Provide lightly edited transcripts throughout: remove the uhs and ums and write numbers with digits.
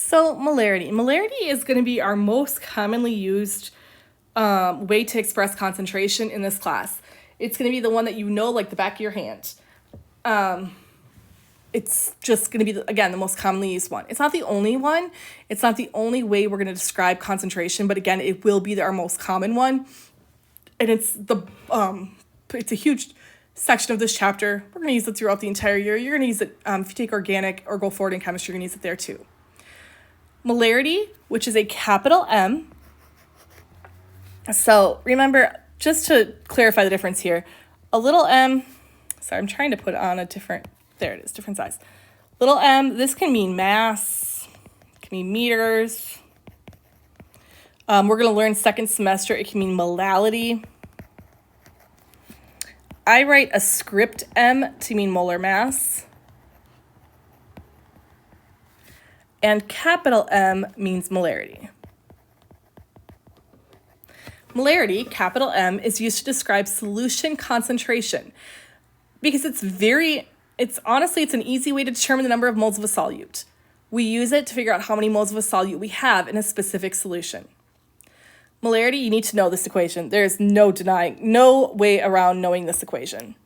So molarity. Molarity is going to be our most commonly used way to express concentration in this class. It's going to be the one that you know like the back of your hand. It's just going to be, again, the most commonly used one. It's not the only one. It's not the only way we're going to describe concentration, but again, it will be our most common one. And it's a huge section of this chapter. We're going to use it throughout the entire year. You're going to use it if you take organic or go forward in chemistry, you're going to use it there too. Molarity, which is a capital M. So remember, just to clarify the difference here, a little m, sorry, I'm trying to put on a different, there it is, different size. Little m, this can mean mass, it can mean meters. We're going to learn second semester, it can mean molality. I write a script m to mean molar mass. And capital M means molarity. Molarity, capital M, is used to describe solution concentration because it's an easy way to determine the number of moles of a solute. We use it to figure out how many moles of a solute we have in a specific solution. Molarity, you need to know this equation. There's no way around knowing this equation.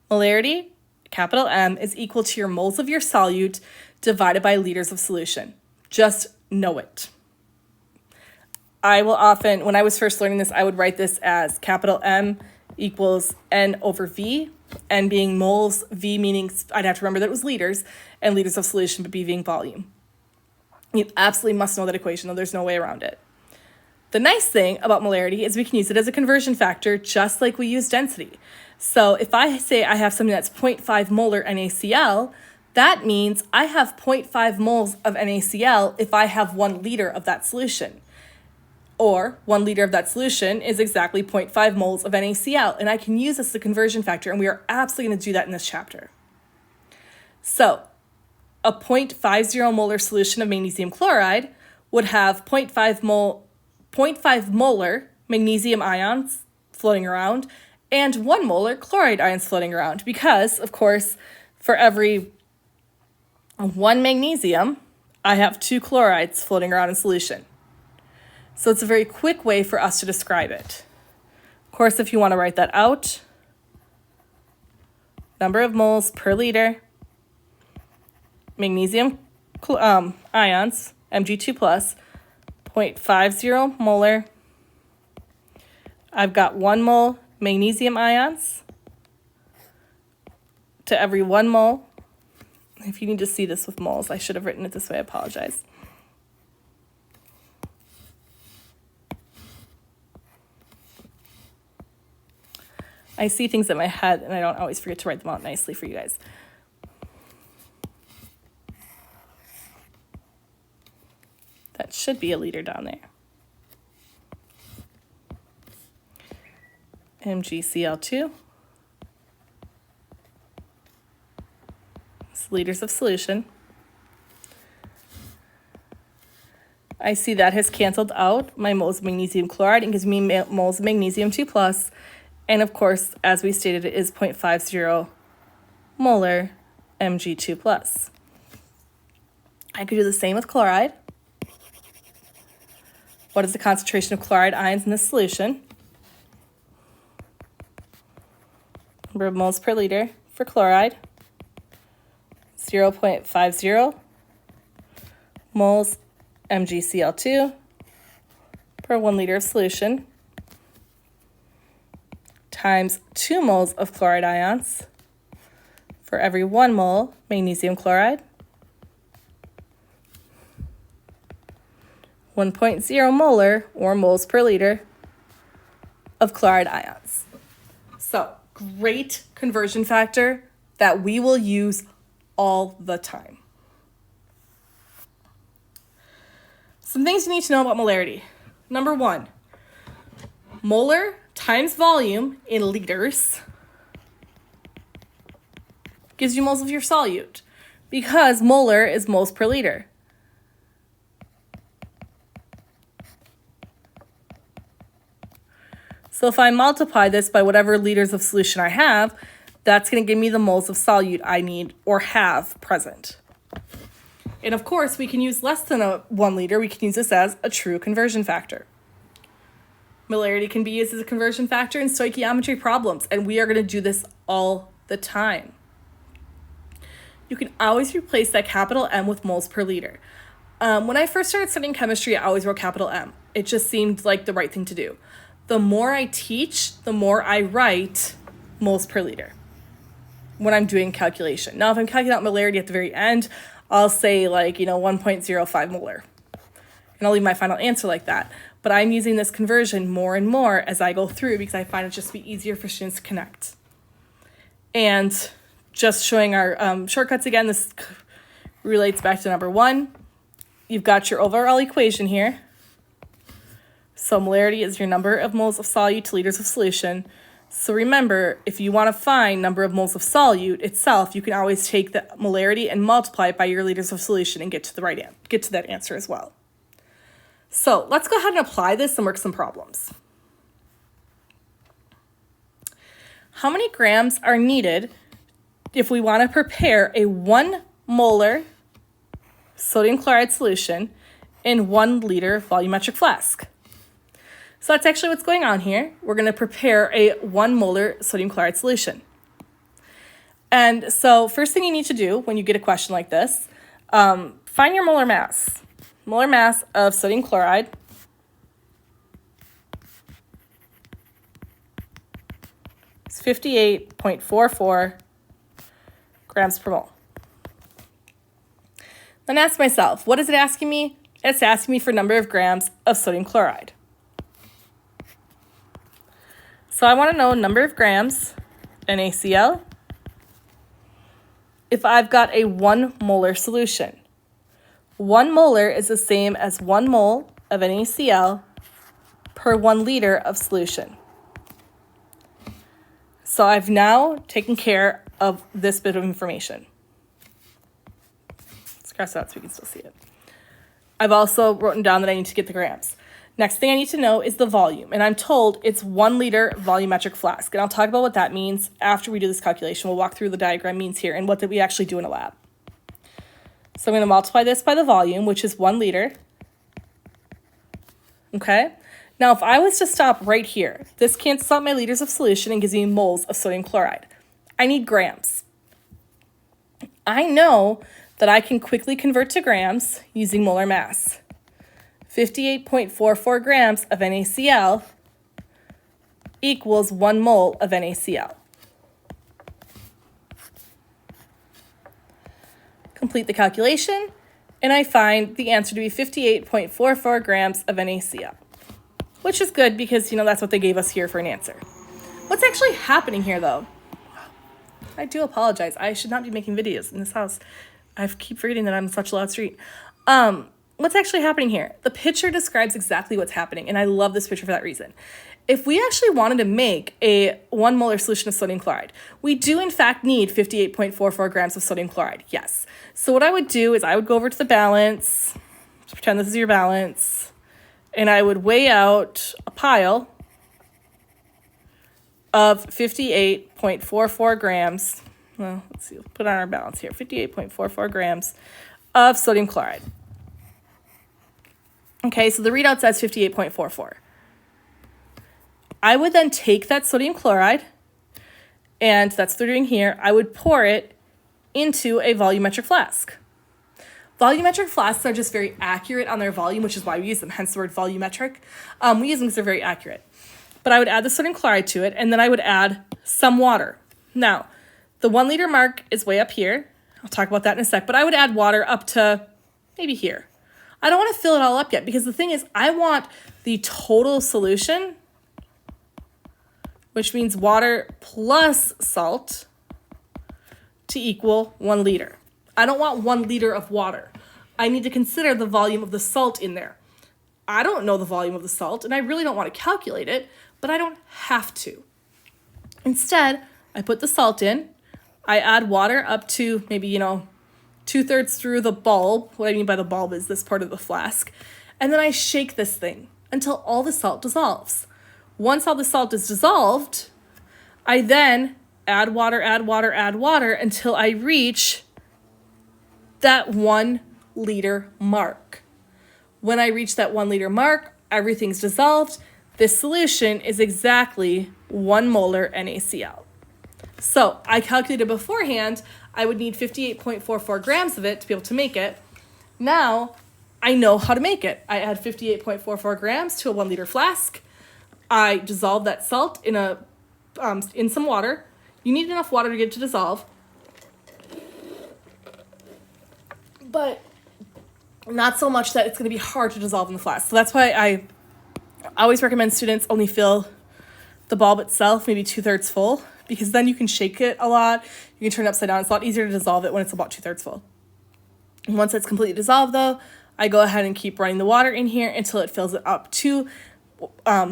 Molarity, capital M, is equal to your moles of your solute divided by liters of solution. Just know it. I will often, when I was first learning this, I would write this as capital M equals N over V, N being moles, V meaning, I'd have to remember that it was liters, and liters of solution, but B being volume. You absolutely must know that equation, though there's no way around it. The nice thing about molarity is we can use it as a conversion factor just like we use density. So if I say I have something that's 0.5 molar NaCl, that means I have 0.5 moles of NaCl if I have 1 liter of that solution. Or 1 liter of that solution is exactly 0.5 moles of NaCl, and I can use this as a conversion factor, and we are absolutely going to do that in this chapter. So a 0.50 molar solution of magnesium chloride would have 0.5 molar magnesium ions floating around and 1 molar chloride ions floating around because, of course, for every 1 magnesium, I have 2 chlorides floating around in solution. So it's a very quick way for us to describe it. Of course, if you want to write that out, number of moles per liter, magnesium ions, Mg2+, 0.50 molar. I've got 1 mole magnesium ions to every 1 mole. If you need to see this with moles, I should have written it this way, I apologize. I see things in my head and I don't always forget to write them out nicely for you guys. That should be a liter down there. MgCl2. It's liters of solution. I see that has canceled out my moles of magnesium chloride and gives me moles of magnesium 2+. And of course, as we stated, it is 0.50 molar Mg2+. I could do the same with chloride. What is the concentration of chloride ions in this solution? Number of moles per liter for chloride, 0.50 moles MgCl2 per 1 liter of solution times 2 moles of chloride ions for every 1 mole magnesium chloride, 1.0 molar, or moles per liter, of chloride ions. So, great conversion factor that we will use all the time. Some things you need to know about molarity. Number 1, molar times volume in liters gives you moles of your solute because molar is moles per liter. So if I multiply this by whatever liters of solution I have, That's going to give me the moles of solute I need or have present. And of course, we can use less than 1 liter. We can use this as a true conversion factor. Molarity can be used as a conversion factor in stoichiometry problems, and we are going to do this all the time. You can always replace that capital M with moles per liter. When I first started studying chemistry, I always wrote capital M. It just seemed like the right thing to do. The more I teach, the more I write moles per liter when I'm doing calculation. Now, if I'm calculating out molarity at the very end, I'll say 1.05 molar. And I'll leave my final answer like that. But I'm using this conversion more and more as I go through because I find it just to be easier for students to connect. And just showing our shortcuts again, this relates back to number 1. You've got your overall equation here. So molarity is your number of moles of solute to liters of solution. So remember, if you want to find number of moles of solute itself, you can always take the molarity and multiply it by your liters of solution and get to that answer as well. So let's go ahead and apply this and work some problems. How many grams are needed if we want to prepare a 1 molar sodium chloride solution in 1 liter volumetric flask? So that's actually what's going on here. We're going to prepare a 1 molar sodium chloride solution. And so first thing you need to do when you get a question like this, find your molar mass. Molar mass of sodium chloride is 58.44 grams per mole. Then ask myself, what is it asking me? It's asking me for number of grams of sodium chloride. So I want to know number of grams NaCl if I've got a 1 molar solution. 1 molar is the same as 1 mole of NaCl per 1 liter of solution. So I've now taken care of this bit of information. Let's cross it out so we can still see it. I've also written down that I need to get the grams. Next thing I need to know is the volume, and I'm told it's 1 liter volumetric flask, and I'll talk about what that means after we do this calculation. We'll walk through the diagram means here and what did we actually do in a lab. So I'm going to multiply this by the volume, which is 1 liter. Okay? Now, if I was to stop right here, this cancels out my liters of solution and gives me moles of sodium chloride. I need grams. I know that I can quickly convert to grams using molar mass. 58.44 grams of NaCl equals 1 mole of NaCl. Complete the calculation, and I find the answer to be 58.44 grams of NaCl, which is good because, that's what they gave us here for an answer. What's actually happening here, though? I do apologize. I should not be making videos in this house. I keep forgetting that I'm in such a loud street. What's actually happening here? The picture describes exactly what's happening, and I love this picture for that reason. If we actually wanted to make a 1 molar solution of sodium chloride, we do in fact need 58.44 grams of sodium chloride, yes. So what I would do is I would go over to the balance, just pretend this is your balance, and I would weigh out a pile of 58.44 grams. Well, let's see, we'll put on our balance here, 58.44 grams of sodium chloride. Okay, so the readout says 58.44. I would then take that sodium chloride, and that's what they're doing here. I would pour it into a volumetric flask. Volumetric flasks are just very accurate on their volume, which is why we use them, hence the word volumetric. We use them because they're very accurate. But I would add the sodium chloride to it, and then I would add some water. Now, the 1 liter mark is way up here. I'll talk about that in a sec, but I would add water up to maybe here. I don't want to fill it all up yet because the thing is I want the total solution, which means water plus salt, to equal 1 liter. I don't want 1 liter of water. I need to consider the volume of the salt in there. I don't know the volume of the salt, and I really don't want to calculate it, but I don't have to. Instead, I put the salt in. I add water up to maybe, 2/3 through the bulb. What I mean by the bulb is this part of the flask. And then I shake this thing until all the salt dissolves. Once all the salt is dissolved, I then add water, add water, add water until I reach that 1 liter mark. When I reach that 1 liter mark, everything's dissolved. This solution is exactly 1 molar NaCl. So I calculated beforehand, I would need 58.44 grams of it to be able to make it. Now I know how to make it. I add 58.44 grams to a 1 liter flask. I dissolve that salt in some water. You need enough water to get it to dissolve, but not so much that it's going to be hard to dissolve in the flask. So that's why I always recommend students only fill the bulb itself maybe 2/3 full, because then you can shake it a lot. You can turn it upside down. It's a lot easier to dissolve it when it's about 2/3 full. And once it's completely dissolved though, I go ahead and keep running the water in here until it fills it up to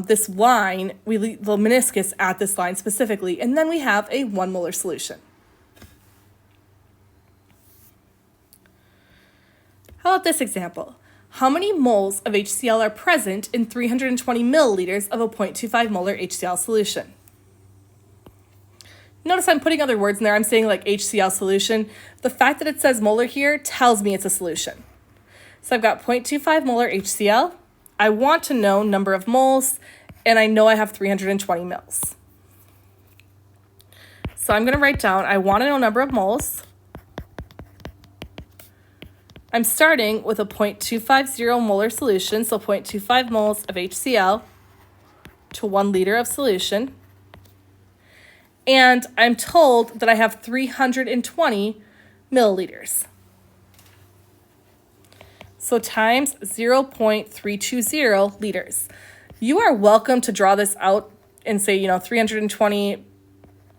this line. We leave the meniscus at this line specifically, and then we have a 1 molar solution. How about this example? How many moles of HCl are present in 320 milliliters of a 0.25 molar HCl solution? Notice I'm putting other words in there. I'm saying like HCl solution. The fact that it says molar here tells me it's a solution. So I've got 0.25 molar HCl. I want to know number of moles, and I know I have 320 mils. So I'm going to write down, I want to know number of moles. I'm starting with a 0.250 molar solution, so 0.25 moles of HCl to 1 liter of solution. And I'm told that I have 320 milliliters. So times 0.320 liters. You are welcome to draw this out and say, 320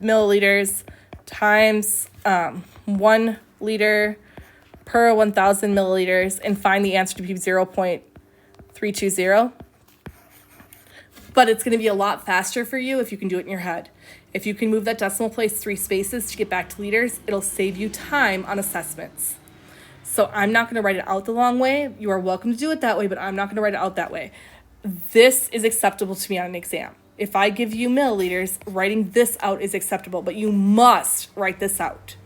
milliliters times 1 liter per 1,000 milliliters and find the answer to be 0.320. But it's going to be a lot faster for you if you can do it in your head. If you can move that decimal place 3 spaces to get back to liters, it'll save you time on assessments. So I'm not going to write it out the long way. You are welcome to do it that way, but I'm not going to write it out that way. This is acceptable to me on an exam. If I give you milliliters, writing this out is acceptable, but you must write this out.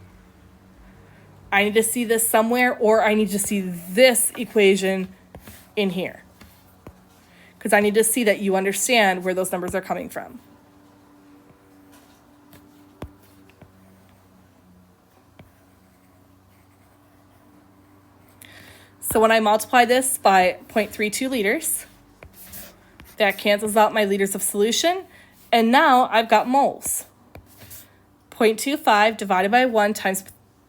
I need to see this somewhere, or I need to see this equation in here, because I need to see that you understand where those numbers are coming from. So when I multiply this by 0.32 liters, that cancels out my liters of solution, and now I've got moles. 0.25 divided by 1 times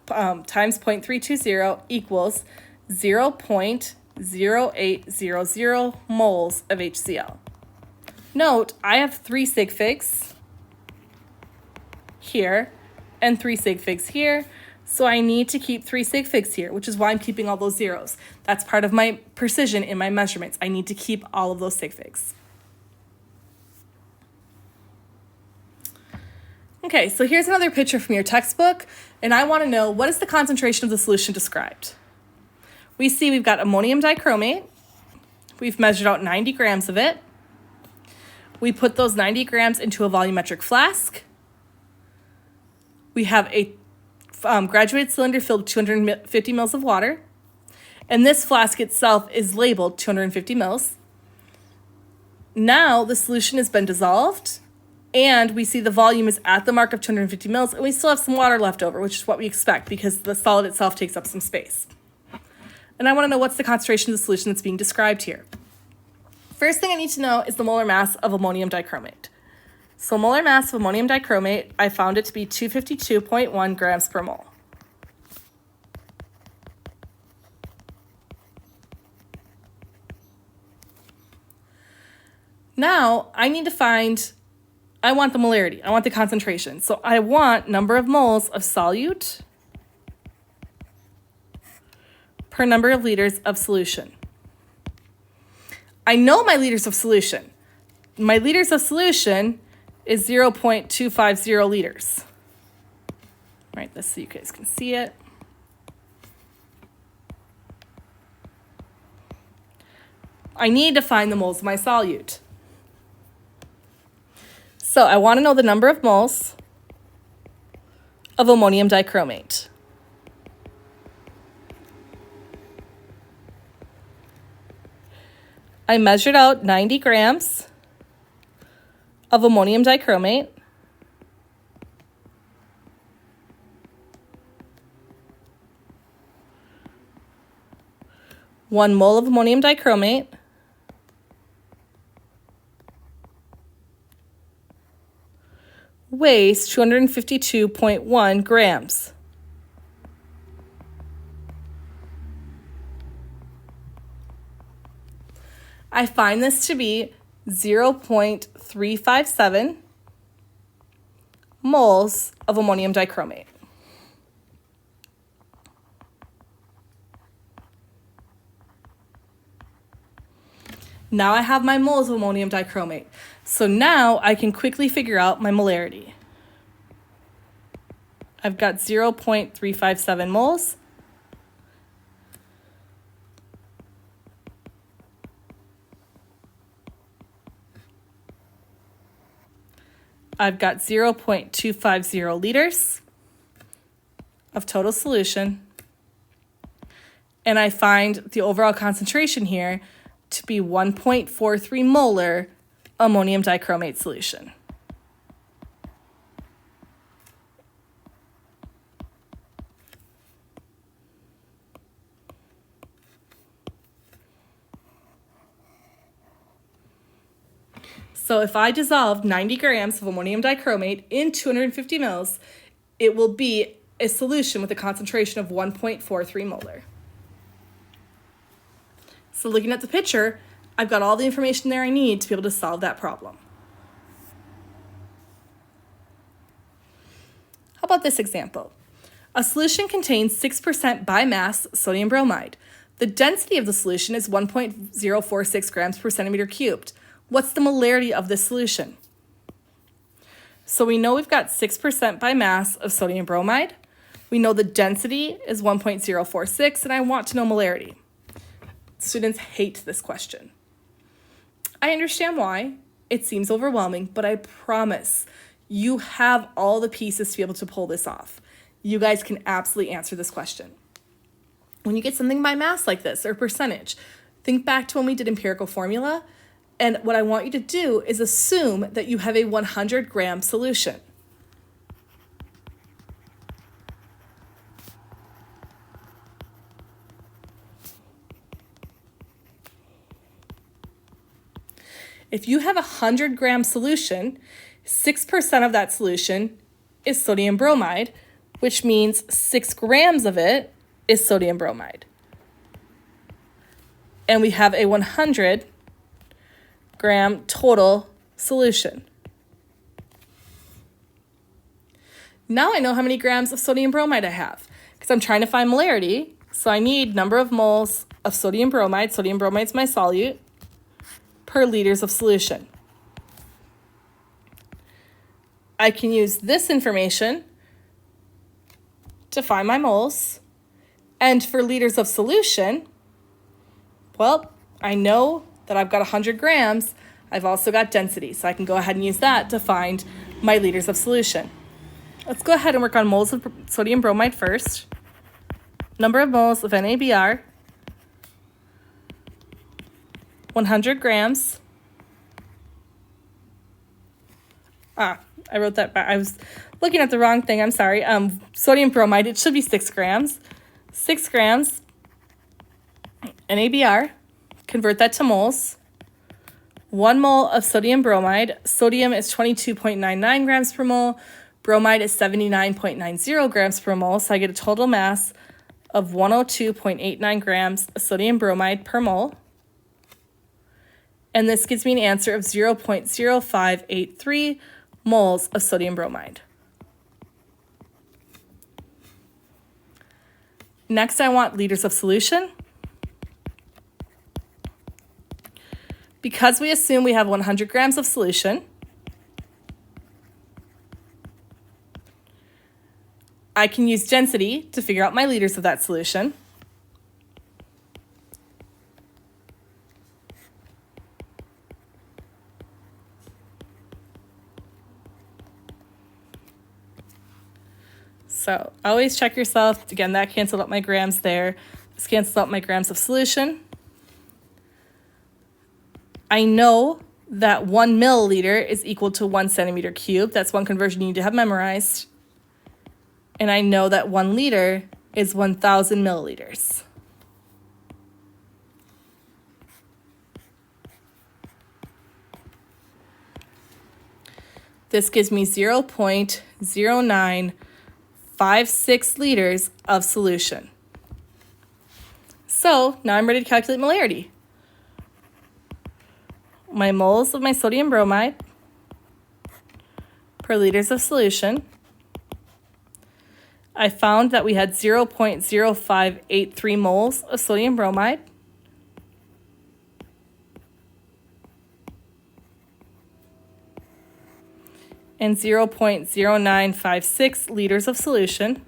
0.320 equals 0.0800 moles of HCl. Note, I have 3 sig figs here and 3 sig figs here, so I need to keep 3 sig figs here, which is why I'm keeping all those zeros. That's part of my precision in my measurements. I need to keep all of those sig figs. Okay, so here's another picture from your textbook, and I want to know, what is the concentration of the solution described? We see we've got ammonium dichromate. We've measured out 90 grams of it. We put those 90 grams into a volumetric flask. We have a graduated cylinder filled with 250 mils of water, and this flask itself is labeled 250 mils. Now the solution has been dissolved, and we see the volume is at the mark of 250 mils, and we still have some water left over, which is what we expect because the solid itself takes up some space. And I want to know, what's the concentration of the solution that's being described here. First thing I need to know is the molar mass of ammonium dichromate. So molar mass of ammonium dichromate, I found it to be 252.1 grams per mole. Now I need to find, I want the molarity, I want the concentration. So I want number of moles of solute per number of liters of solution. I know my liters of solution. My liters of solution is 0.250 liters. Write this so you guys can see it. I need to find the moles of my solute. So I want to know the number of moles of ammonium dichromate. I measured out 90 grams of ammonium dichromate. One mole of ammonium dichromate weighs 252.1 grams. I find this to be 0.357 moles of ammonium dichromate. Now I have my moles of ammonium dichromate. So now I can quickly figure out my molarity. I've got 0.357 moles. I've got 0.250 liters of total solution. And I find the overall concentration here to be 1.43 molar ammonium dichromate solution. So if I dissolve 90 grams of ammonium dichromate in 250 mils, it will be a solution with a concentration of 1.43 molar. So looking at the picture, I've got all the information there I need to be able to solve that problem. How about this example? A solution contains 6% by mass sodium bromide. The density of the solution is 1.046 grams per centimeter cubed. What's the molarity of this solution? So we know we've got 6% by mass of sodium bromide. We know the density is 1.046, and I want to know molarity. Students hate this question. I understand why. It seems overwhelming, but I promise you have all the pieces to be able to pull this off. You guys can absolutely answer this question. When you get something by mass like this, or percentage, think back to when we did empirical formula, and what I want you to do is assume that you have a 100 gram solution. If you have a 100 gram solution, 6% of that solution is sodium bromide, which means 6 grams of it is sodium bromide. And we have a 100 gram total solution. Now I know how many grams of sodium bromide I have because I'm trying to find molarity. So I need number of moles of sodium bromide. Sodium bromide is my solute per liters of solution. I can use this information to find my moles. And for liters of solution, well, I know that I've got 100 grams. I've also got density, so I can go ahead and use that to find my liters of solution. Let's go ahead and work on moles of sodium bromide first. Number of moles of NaBr, 100 grams. I wrote that back. I was looking at the wrong thing. I'm sorry. Sodium bromide, it should be 6 grams. 6 grams NaBr. Convert that to moles. 1 mole of sodium bromide. Sodium is 22.99 grams per mole. Bromide is 79.90 grams per mole. So I get a total mass of 102.89 grams of sodium bromide per mole. And this gives me an answer of 0.0583 moles of sodium bromide. Next, I want liters of solution. Because we assume we have 100 grams of solution, I can use density to figure out my liters of that solution. So always check yourself. Again, that canceled out my grams there. This canceled out my grams of solution. I know that 1 milliliter is equal to 1 centimeter cubed. That's one conversion you need to have memorized. And I know that 1 liter is 1,000 milliliters. This gives me 0.0956 liters of solution. So now I'm ready to calculate molarity. My moles of my sodium bromide per liters of solution. I found that we had 0.0583 moles of sodium bromide. And 0.0956 liters of solution,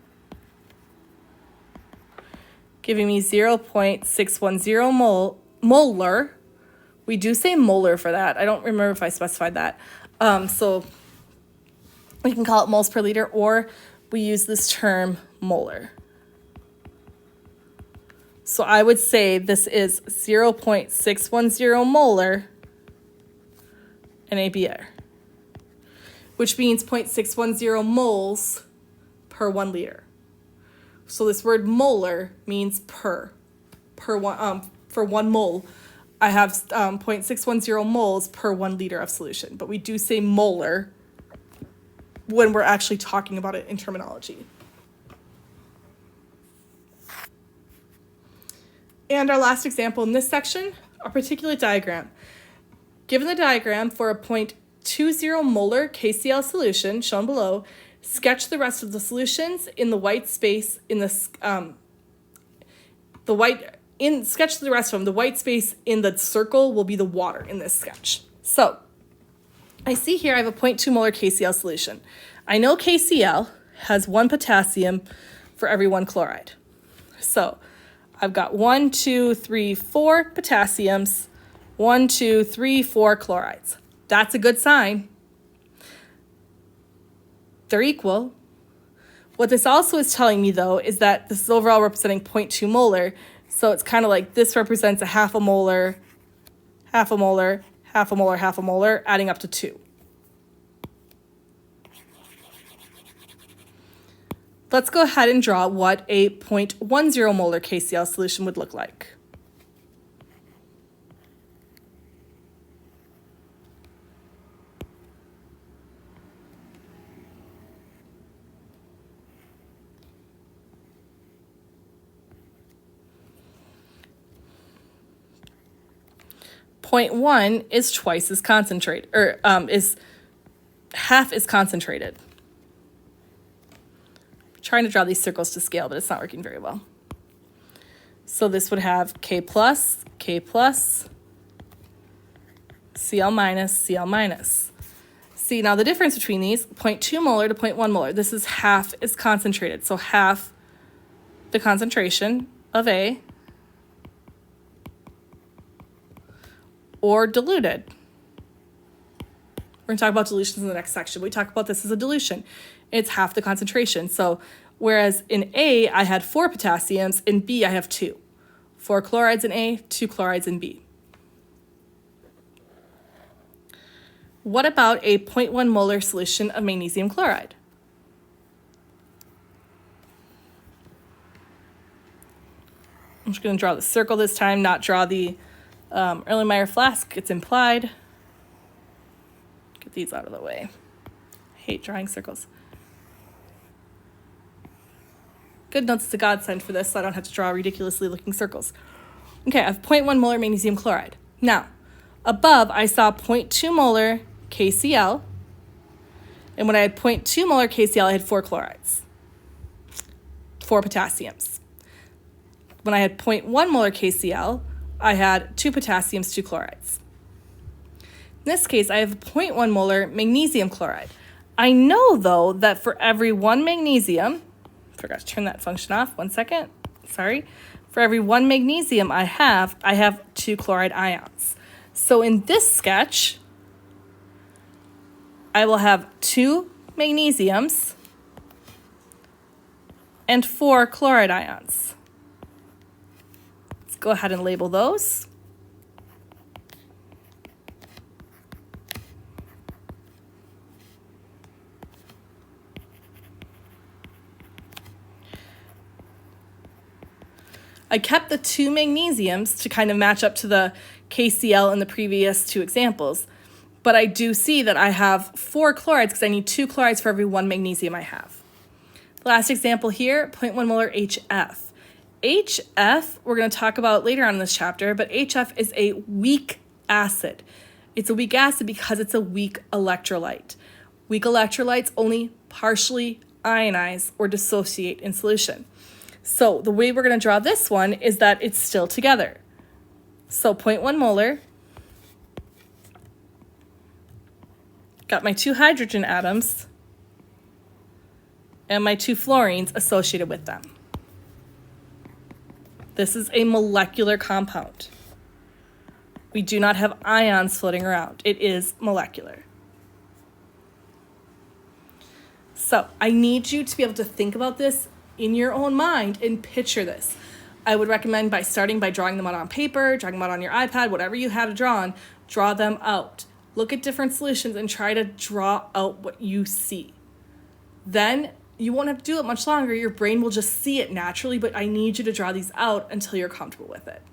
giving me 0.610 molar. We do say molar for that. I don't remember if I specified that. So we can call it moles per liter, or we use this term molar. So I would say this is 0.610 molar NaBr, which means 0.610 moles per 1 liter. So this word molar means per one, for 1 mole, I have 0.610 moles per 1 liter of solution. But we do say molar when we're actually talking about it in terminology. And our last example in this section, a particulate diagram. Given the diagram for a 0.20 molar KCl solution shown below, sketch the rest of the solutions in the white space in the sketch the rest of them. The white space in the circle will be the water in this sketch. So I see here I have a 0.2 molar KCl solution. I know KCl has 1 potassium for every 1 chloride. So I've got 1, 2, 3, 4 potassiums, 1, 2, 3, 4 chlorides. That's a good sign. They're equal. What this also is telling me, though, is that this is overall representing 0.2 molar. So it's kind of like this represents a half a molar, half a molar, half a molar, half a molar, adding up to 2. Let's go ahead and draw what a 0.10 molar KCl solution would look like. Point 1 is twice as concentrated, or is half as concentrated. I'm trying to draw these circles to scale, but it's not working very well. So this would have K plus, Cl minus, Cl minus. See, now the difference between these, 0.2 molar to 0.1 molar, this is half as concentrated. So half the concentration of A, or diluted. We're going to talk about dilutions in the next section. We talk about this as a dilution. It's half the concentration. So whereas in A, I had 4 potassiums, in B, I have 2. 4 chlorides in A, 2 chlorides in B. What about a 0.1 molar solution of magnesium chloride? I'm just going to draw the circle this time, not draw the Erlenmeyer flask. It's implied. Get these out of the way. I hate drawing circles. Good notes, it's a godsend for this, so I don't have to draw ridiculously looking circles. Okay, I have 0.1 molar magnesium chloride. Now, above I saw 0.2 molar KCl, and when I had 0.2 molar KCl, I had 4 chlorides, 4 potassiums. When I had 0.1 molar KCl, I had 2 potassiums, 2 chlorides. In this case, I have 0.1 molar magnesium chloride. I know, though, that for every 1 magnesium, forgot to turn that function off, 1 second, sorry. For every 1 magnesium I have 2 chloride ions. So in this sketch, I will have 2 magnesiums and 4 chloride ions. Let's go ahead and label those. I kept the 2 magnesiums to kind of match up to the KCl in the previous 2 examples, but I do see that I have 4 chlorides because I need 2 chlorides for every 1 magnesium I have. The last example here, 0.1 molar HF. HF, we're going to talk about later on in this chapter, but HF is a weak acid. It's a weak acid because it's a weak electrolyte. Weak electrolytes only partially ionize or dissociate in solution. So the way we're going to draw this one is that it's still together. So 0.1 molar, got my 2 hydrogen atoms, and my 2 fluorines associated with them. This is a molecular compound. We do not have ions floating around. It is molecular. So I need you to be able to think about this in your own mind and picture this. I would recommend starting by drawing them out on paper, drawing them out on your iPad, whatever you have to draw on, draw them out. Look at different solutions and try to draw out what you see. Then you won't have to do it much longer. Your brain will just see it naturally, but I need you to draw these out until you're comfortable with it.